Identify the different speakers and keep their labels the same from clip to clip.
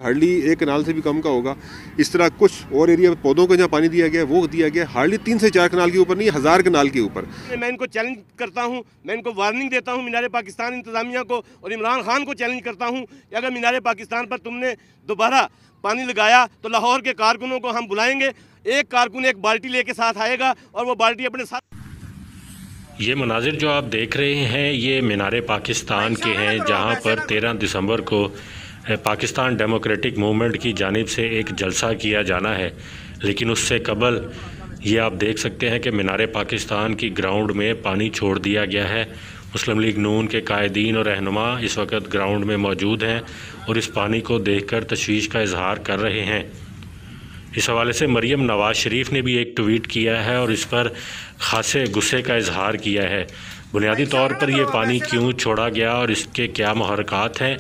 Speaker 1: Hardly एक कनाल से भी कम का होगा। इस तरह कुछ और एरिया पौधों को जहाँ पानी दिया गया वो दिया गया हार्डली 3 से 4 कनाल के ऊपर नहीं, 1000 कनाल के ऊपर।
Speaker 2: मैं इनको चैलेंज करता हूँ, मैं इनको वार्निंग देता हूँ मीनार पाकिस्तान इंतजामिया को और इमरान खान को चैलेंज करता हूँ कि अगर मीनार पाकिस्तान पर तुमने दोबारा पानी लगाया तो लाहौर के कारकुनों को हम बुलाएंगे। एक कारकुन एक बाल्टी लेके साथ आएगा और वो बाल्टी अपने साथ।
Speaker 3: ये मनाजिर जो आप देख रहे हैं ये मीनार पाकिस्तान के हैं, जहाँ पर 13 दिसंबर को पाकिस्तान डेमोक्रेटिक मूवमेंट की जानिब से एक जलसा किया जाना है। लेकिन उससे कबल ये आप देख सकते हैं कि मीनार पाकिस्तान की ग्राउंड में पानी छोड़ दिया गया है। मुस्लिम लीग नून के कायदीन और रहनुमा इस वक्त ग्राउंड में मौजूद हैं और इस पानी को देखकर तशवीश का इजहार कर रहे हैं। इस हवाले से मरियम नवाज़ शरीफ ने भी एक ट्वीट किया है और इस पर खासे गुस्से का इजहार किया है। बुनियादी तौर पर यह पानी क्यों छोड़ा गया और इसके क्या मुहर्रकात हैं,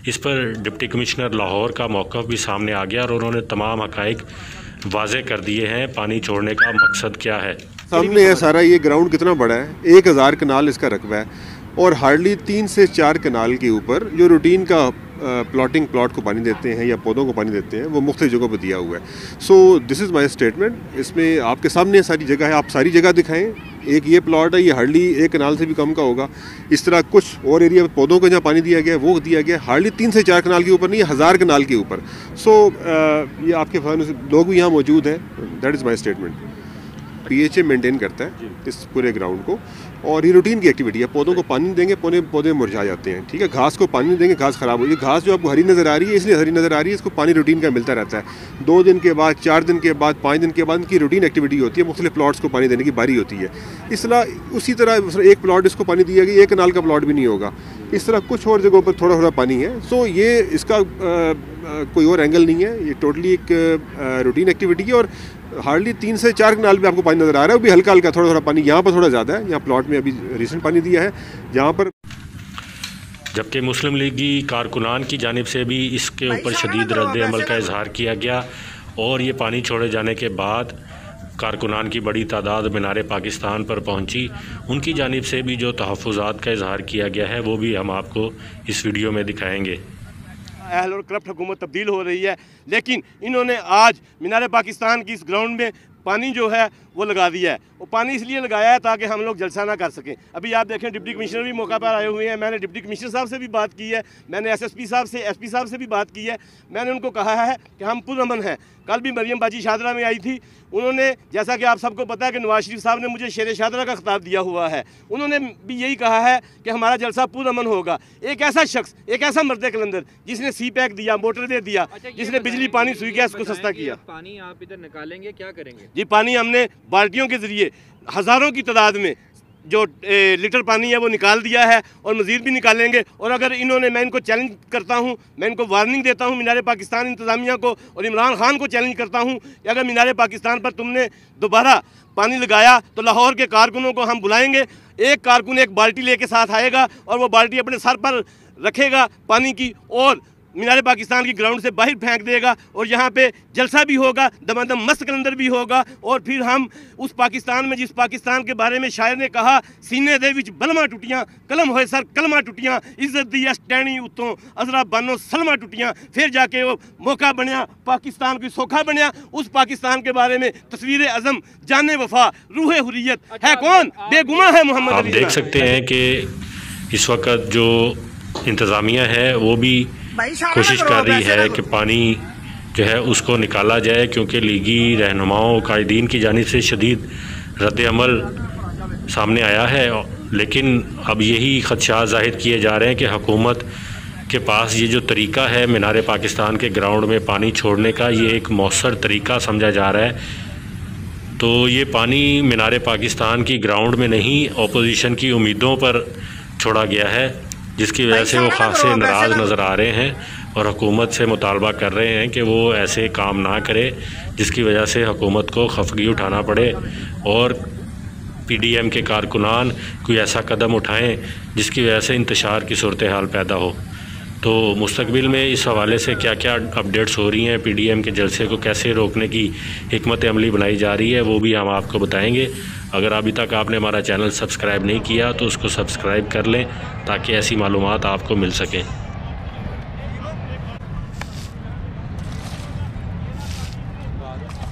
Speaker 3: इस पर डिप्टी कमिश्नर लाहौर का मौक़िफ़ भी सामने आ गया और उन्होंने तमाम हक़ाइक़ वाज़े कर दिए हैं। पानी छोड़ने का मकसद क्या है
Speaker 1: सामने है सारा। ये ग्राउंड कितना बड़ा है, 1000 कनाल इसका रकबा है और हार्डली 3 से 4 कनाल के ऊपर जो रूटीन का प्लॉट को पानी देते हैं या पौधों को पानी देते हैं वो मुख्तलिफ जगहों पर दिया हुआ है। So this is my statement. इसमें आपके सामने सारी जगह है, आप सारी जगह दिखाएं। एक ये प्लॉट है, ये हार्डली 1 कनाल से भी कम का होगा। इस तरह कुछ और एरिया पौधों को जहाँ पानी दिया गया वो दिया गया हार्डली 3 से 4 कनाल के ऊपर नहीं, 1000 कनाल के ऊपर। सो ये आपके लोग भी यहाँ मौजूद हैं। That is my statement. PHA maintain करता है इस पूरे ग्राउंड को और ये रूटीन की एक्टिविटी है। पौधों को पानी देंगे, पौधे मुरझा जाते हैं, ठीक है। घास को पानी देंगे, घास ख़राब हो जाएगी। घास जो आपको हरी नज़र आ रही है इसलिए हरी नज़र आ रही है, इसको पानी रूटीन का मिलता रहता है। 2 दिन के बाद, 4 दिन के बाद, 5 दिन के बाद इनकी रूटीन एक्टिविटी होती है। मुख्तलिफ प्लॉट्स को पानी देने की बारी होती है। इस तरह उसी तरह एक प्लॉट इसको पानी दिया गया, 1 कनाल का प्लॉट भी नहीं होगा। इस तरह कुछ और जगहों पर थोड़ा थोड़ा पानी है। सो ये इसका कोई और एंगल नहीं है, ये टोटली एक रूटीन एक्टिविटी है और हार्डली 3 से 4 कनाल में आपको पानी नज़र आ रहा है, वो भी हल्का हल्का थोड़ा थोड़ा पानी। यहाँ पर थोड़ा ज़्यादा है, यहाँ प्लॉट में अभी रिसेंट पानी दिया है जहाँ पर।
Speaker 3: जबकि मुस्लिम लीगी कारकुनान की जानिब से भी इसके ऊपर शदीद रद्द अमल का इजहार किया गया और ये पानी छोड़े जाने के बाद कारकुनान की बड़ी तादाद मीनार पाकिस्तान पर पहुंची। उनकी जानिब से भी जो तहफ़्फ़ुज़ात का इजहार किया गया है वो भी हम आपको इस वीडियो में दिखाएंगे।
Speaker 2: अहल और करप्ट हुकूमत तब्दील हो रही है, लेकिन इन्होंने आज मीनार पाकिस्तान की इस ग्राउंड में पानी जो है वो लगा दिया है। वो पानी इसलिए लगाया है ताकि हम लोग जलसा ना कर सकें। अभी आप देखें डिप्टी कमिश्नर भी मौका पर आए हुए हैं। मैंने डिप्टी कमिश्नर साहब से भी बात की है, मैंने SSP साहब से, SP साहब से भी बात की है। मैंने उनको कहा है कि हम पुरअमन हैं। कल भी मरियम बाजी शादरा में आई थी। उन्होंने, जैसा कि आप सबको पता है कि नवाज शरीफ साहब ने मुझे शेर शादरा का खिताब दिया हुआ है, उन्होंने भी यही कहा है कि हमारा जलसा पुरअमन होगा। एक ऐसा शख्स, एक ऐसा मर्द कलंदर जिसने CPAC दिया, मोटर दे दिया, जिसने बिजली पानी सुई गैस को सस्ता किया।
Speaker 4: पानी आप इधर निकालेंगे, क्या करेंगे
Speaker 2: जी? पानी हमने बाल्टियों के ज़रिए हज़ारों की तादाद में जो लीटर पानी है वो निकाल दिया है और मज़ीद भी निकालेंगे। और अगर इन्होंने, मैं इनको चैलेंज करता हूँ, मैं इनको वार्निंग देता हूँ मीनार पाकिस्तान इंतजामिया को और इमरान खान को चैलेंज करता हूँ कि अगर मीनार पाकिस्तान पर तुमने दोबारा पानी लगाया तो लाहौर के कारकुनों को हम बुलाएंगे। एक कारकुन एक बाल्टी लेके साथ आएगा और वो बाल्टी अपने सर पर रखेगा पानी की और मीनार पाकिस्तान की ग्राउंड से बाहर फेंक देगा और यहाँ पे जलसा भी होगा, दमादम मस्त कलंदर भी होगा। और फिर हम उस पाकिस्तान में, जिस पाकिस्तान के बारे में शायर ने कहा, सीने दे विच बलमा टुटियाँ, कलम होए सर कलमा टुटियाँ, इज्जत दी टैनी उत्तों अजरा बानो सलमा टुटियाँ। फिर जाके वो मौका बनया, पाकिस्तान की सोखा बनया। उस पाकिस्तान के बारे में तस्वीर अज़म, जाने वफा, रूह हुर्रियत है कौन? बेगुमा है मोहम्मद।
Speaker 3: आप देख सकते हैं कि इस वक्त जो इंतज़ामिया है वो भी कोशिश कर रही है कि पानी जो है उसको निकाला जाए, क्योंकि लीगी रहनुमाओं कायदीन की जानिब से शदीद रद्द अमल सामने आया है। लेकिन अब यही ख़दशात ज़ाहिर किए जा रहे हैं कि हुकूमत के पास ये जो तरीका है मीनार पाकिस्तान के ग्राउंड में पानी छोड़ने का, ये एक मौसर तरीका समझा जा रहा है। तो ये पानी मीनार पाकिस्तान की ग्राउंड में नहीं, अपोजिशन की उम्मीदों पर छोड़ा गया है, जिसकी वजह से वो खासे नाराज़ नज़र आ रहे हैं और हुकूमत से मुतालबा कर रहे हैं कि वो ऐसे काम ना करे जिसकी वजह से हुकूमत को खफगी उठाना पड़े और PDM के कारकुनान कोई ऐसा कदम उठाएं जिसकी वजह से इंतशार की सूरत हाल पैदा हो। तो मुस्तकबिल में इस हवाले से क्या क्या अपडेट्स हो रही हैं, PDM के जलसे को कैसे रोकने की हिकमत अमली बनाई जा रही है, वो भी हम आपको बताएंगे। अगर अभी तक आपने हमारा चैनल सब्सक्राइब नहीं किया तो उसको सब्सक्राइब कर लें ताकि ऐसी मालूमात आपको मिल सकें।
Speaker 4: बाद